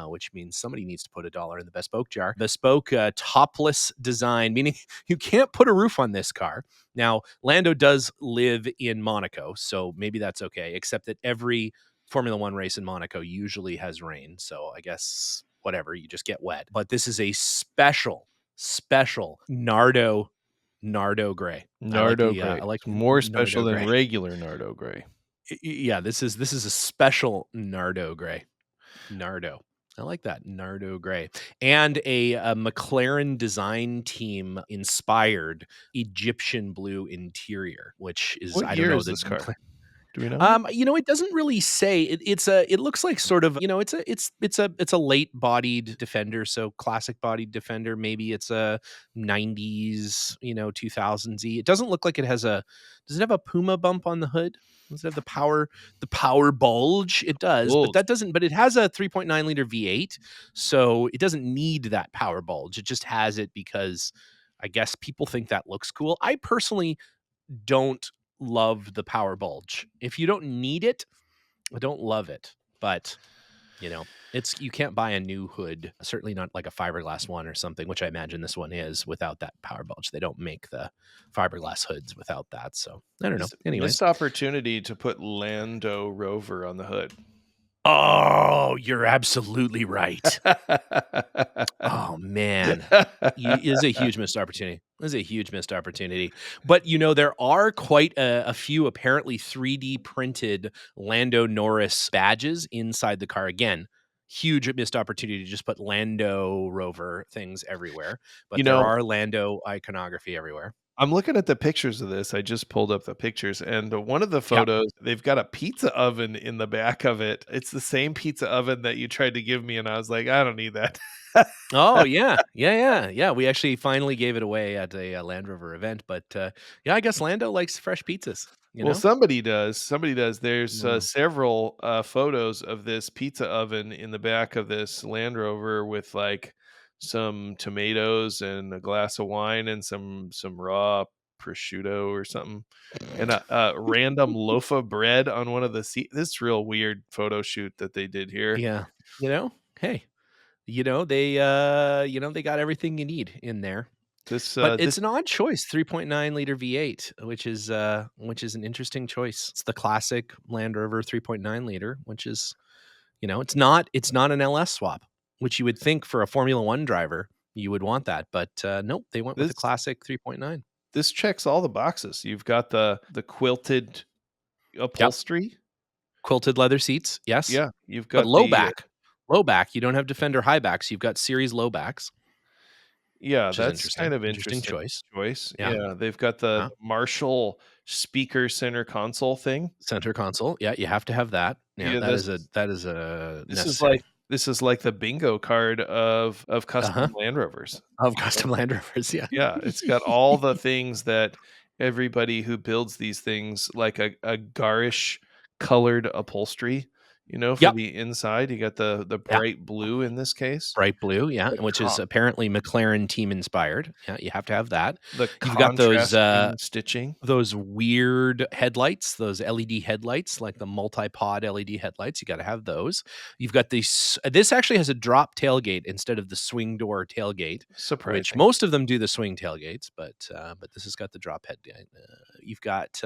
[SPEAKER 1] which means somebody needs to put $1 in the bespoke jar. Bespoke topless design, meaning you can't put a roof on this car. Now, Lando does live in Monaco, so maybe that's okay, except that every Formula One race in Monaco usually has rain. So I guess whatever, you just get wet. But this is a special Nardo gray.
[SPEAKER 3] Nardo gray?
[SPEAKER 1] I like
[SPEAKER 3] It's more special
[SPEAKER 1] Nardo
[SPEAKER 3] than
[SPEAKER 1] gray.
[SPEAKER 3] regular Nardo gray.
[SPEAKER 1] Yeah, this is a special Nardo gray. Nardo. I like that, Nardo gray. And a McLaren design team inspired Egyptian blue interior, which is,
[SPEAKER 3] What
[SPEAKER 1] I don't
[SPEAKER 3] year
[SPEAKER 1] know,
[SPEAKER 3] is
[SPEAKER 1] the
[SPEAKER 3] this car? Do we know?
[SPEAKER 1] it doesn't really say. It looks like sort of, it's a late bodied Defender, so classic bodied Defender. Maybe it's a 90s, 2000s. It doesn't look like it has does it have a Puma bump on the hood? Does it have the power bulge? It does, but
[SPEAKER 3] Bulge.
[SPEAKER 1] but it has a 3.9 liter V8, so it doesn't need that power bulge. It just has it because I guess people think that looks cool. I personally don't love the power bulge. If you don't need it, I don't love it. But you can't buy a new hood, certainly not like a fiberglass one or something, which I imagine this one is, without that power bulge. They don't make the fiberglass hoods without that. So I don't know. Anyways.
[SPEAKER 3] Missed opportunity to put Lando Rover on the hood.
[SPEAKER 1] Oh, you're absolutely right. Oh man. Is a huge missed opportunity. This is a huge missed opportunity. But there are quite a few apparently 3D printed Lando Norris badges inside the car. Again, huge missed opportunity to just put Lando Rover things everywhere. But there are Lando iconography everywhere.
[SPEAKER 3] I'm looking at the pictures of this. I just pulled up the pictures, and one of the photos, they've got a pizza oven in the back of it. It's the same pizza oven that you tried to give me, and I was like, I don't need that.
[SPEAKER 1] Oh, yeah. We actually finally gave it away at a Land Rover event, but I guess Lando likes fresh pizzas.
[SPEAKER 3] Well, somebody does. There's
[SPEAKER 1] Wow.
[SPEAKER 3] several photos of this pizza oven in the back of this Land Rover with like some tomatoes and a glass of wine and some raw prosciutto or something, and a random loaf of bread on one of the seats. This real weird photo shoot that they did here.
[SPEAKER 1] Yeah. Hey, they they got everything you need in there. But it's an odd choice, 3.9 liter V8, which is an interesting choice. It's the classic Land Rover 3.9 liter, which is, it's not an LS swap, which you would think for a Formula 1 driver you would want that, but nope, they went with the classic 3.9.
[SPEAKER 3] This checks all the boxes. You've got the quilted upholstery,
[SPEAKER 1] quilted leather seats, yes.
[SPEAKER 3] Yeah, you've got
[SPEAKER 1] but low back. You don't have Defender high backs. You've got series low backs.
[SPEAKER 3] Yeah, that's kind of
[SPEAKER 1] interesting choice.
[SPEAKER 3] Yeah, they've got the Marshall speaker center console thing.
[SPEAKER 1] Center console. Yeah, you have to have that. Yeah, that is a necessary.
[SPEAKER 3] This is like the bingo card of custom Land Rovers.
[SPEAKER 1] Of custom Land Rovers, yeah.
[SPEAKER 3] Yeah, it's got all the things that everybody who builds these things, like a garish colored upholstery, for the inside. You got the bright blue in this case.
[SPEAKER 1] Bright blue, yeah, which is apparently McLaren team inspired. Yeah, you have to have that.
[SPEAKER 3] You've got those stitching.
[SPEAKER 1] Those weird headlights, those LED headlights, like the multi-pod LED headlights. You got to have those. You've got these. This actually has a drop tailgate instead of the swing door tailgate.
[SPEAKER 3] Surprising.
[SPEAKER 1] Which most of them do the swing tailgates, but this has got the drop head. You've got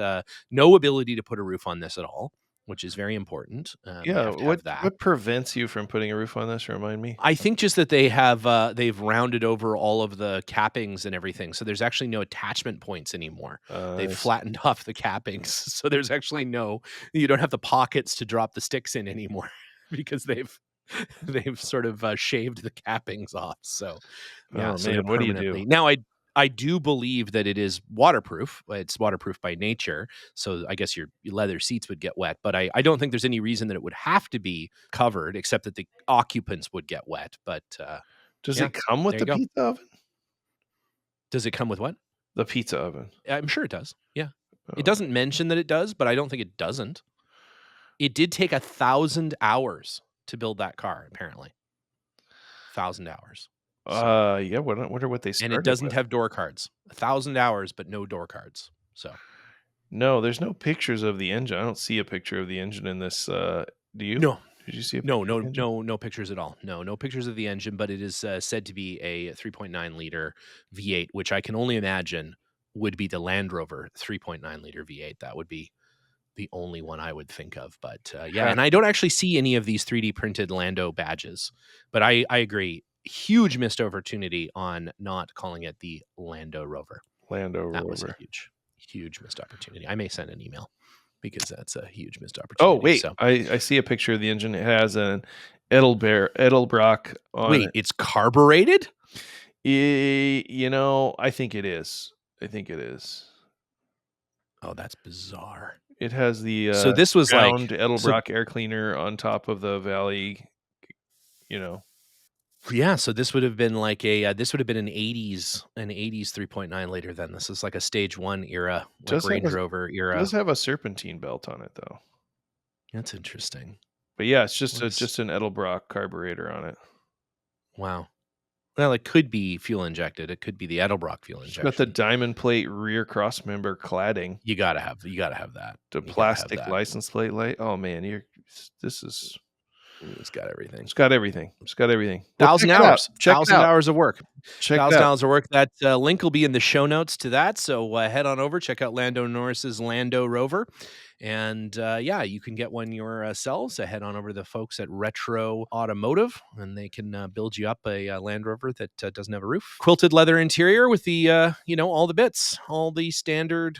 [SPEAKER 1] no ability to put a roof on this at all, which is very important.
[SPEAKER 3] What prevents you from putting a roof on this? Remind me.
[SPEAKER 1] I think just that they have they've rounded over all of the cappings and everything, so there's actually no attachment points anymore. They've flattened off the cappings, so there's actually you don't have the pockets to drop the sticks in anymore because they've sort of shaved the cappings off. So
[SPEAKER 3] yeah, man, what do you do
[SPEAKER 1] now? I do believe that it is waterproof. It's waterproof by nature. So I guess your leather seats would get wet, but I don't think there's any reason that it would have to be covered except that the occupants would get wet. But
[SPEAKER 3] does it come with the pizza oven?
[SPEAKER 1] Does it come with what?
[SPEAKER 3] The pizza oven.
[SPEAKER 1] I'm sure it does. Yeah. It doesn't mention that it does, but I don't think it doesn't. It did take 1,000 hours to build that car, apparently. 1,000 hours.
[SPEAKER 3] Yeah, wonder what they started
[SPEAKER 1] and it doesn't
[SPEAKER 3] with.
[SPEAKER 1] have door cards. 1,000 hours, but no door cards. So
[SPEAKER 3] no, there's no pictures of the engine. I don't see a picture of the engine in this. Do you?
[SPEAKER 1] No.
[SPEAKER 3] Did you see?
[SPEAKER 1] No pictures at all. No pictures of the engine, but it is said to be a 3.9 liter V8, which I can only imagine would be the Land Rover 3.9 liter V8. That would be the only one I would think of. But and I don't actually see any of these 3D printed Lando badges. But I agree. Huge missed opportunity on not calling it the Lando Rover. That was a huge missed opportunity. I may send an email because that's a huge missed opportunity.
[SPEAKER 3] Oh wait, I see a picture of the engine. It has an Edelbrock on
[SPEAKER 1] it. It's carbureted?
[SPEAKER 3] I think it is.
[SPEAKER 1] Oh, that's bizarre.
[SPEAKER 3] It has the
[SPEAKER 1] so this was like
[SPEAKER 3] Edelbrock air cleaner on top of the Valley.
[SPEAKER 1] Yeah, so this would have been like an 80s 3.9 liter. Then this is like a stage 1 era, like Range Rover era.
[SPEAKER 3] It does have a serpentine belt on it though.
[SPEAKER 1] That's interesting.
[SPEAKER 3] But yeah, it's just an Edelbrock carburetor on it.
[SPEAKER 1] Wow, Well, it could be fuel injected. It could be the Edelbrock fuel
[SPEAKER 3] It's
[SPEAKER 1] injection.
[SPEAKER 3] got the diamond plate rear crossmember cladding.
[SPEAKER 1] You gotta have that.
[SPEAKER 3] The
[SPEAKER 1] You gotta have
[SPEAKER 3] plastic
[SPEAKER 1] that.
[SPEAKER 3] license plate light. Oh man, this is.
[SPEAKER 1] It's got everything.
[SPEAKER 3] It's got everything. It's got everything.
[SPEAKER 1] 1,000
[SPEAKER 3] check it out.
[SPEAKER 1] hours.
[SPEAKER 3] Check it
[SPEAKER 1] 1,000
[SPEAKER 3] out.
[SPEAKER 1] hours of work.
[SPEAKER 3] Check it
[SPEAKER 1] 1,000
[SPEAKER 3] out.
[SPEAKER 1] hours of work. That link will be in the show notes to that. So head on over, check out Lando Norris's Lando Rover. And yeah, you can get one yourselves. Head on over to the folks at Retro Automotive, and they can build you up a Land Rover that doesn't have a roof. Quilted leather interior with the all the bits, all the standard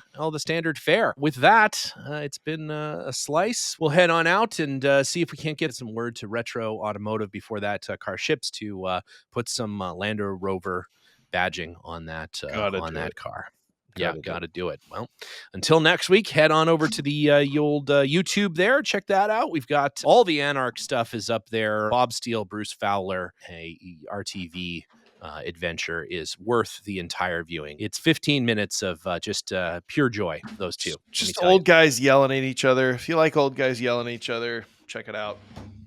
[SPEAKER 1] fare. With that, it's been a slice. We'll head on out and see if we can't get some word to Retro Automotive before that car ships to put some Land Rover badging on that car. Gotta do it. Well, until next week, head on over to the old YouTube there. Check that out. We've got all the Anarch stuff is up there. Bob Steele, Bruce Fowler, a RTV adventure is worth the entire viewing. It's 15 minutes of just pure joy, those two.
[SPEAKER 3] Just old guys yelling at each other. If you like old guys yelling at each other, check it out.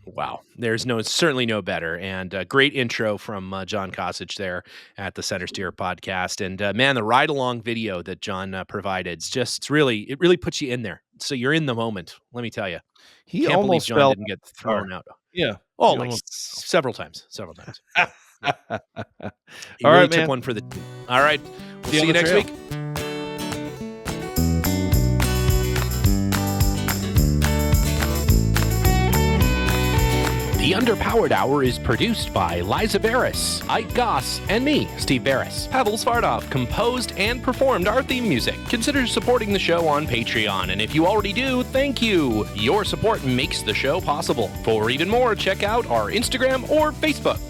[SPEAKER 1] Wow. There's certainly no better. And great intro from John Kosich there at the Center Steer podcast. And man, the ride along video that John provided, it really puts you in there. So you're in the moment. Let me tell you.
[SPEAKER 3] He
[SPEAKER 1] Can't believe John didn't get thrown out.
[SPEAKER 3] Yeah.
[SPEAKER 1] Oh, like several times. Yeah. He
[SPEAKER 3] All
[SPEAKER 1] really
[SPEAKER 3] right,
[SPEAKER 1] took
[SPEAKER 3] man.
[SPEAKER 1] one for the team. All right. We'll see you next week. The Underpowered Hour is produced by Liza Barris, Ike Goss, and me, Steve Barris. Pavel Svardov composed and performed our theme music. Consider supporting the show on Patreon, and if you already do, thank you. Your support makes the show possible. For even more, check out our Instagram or Facebook.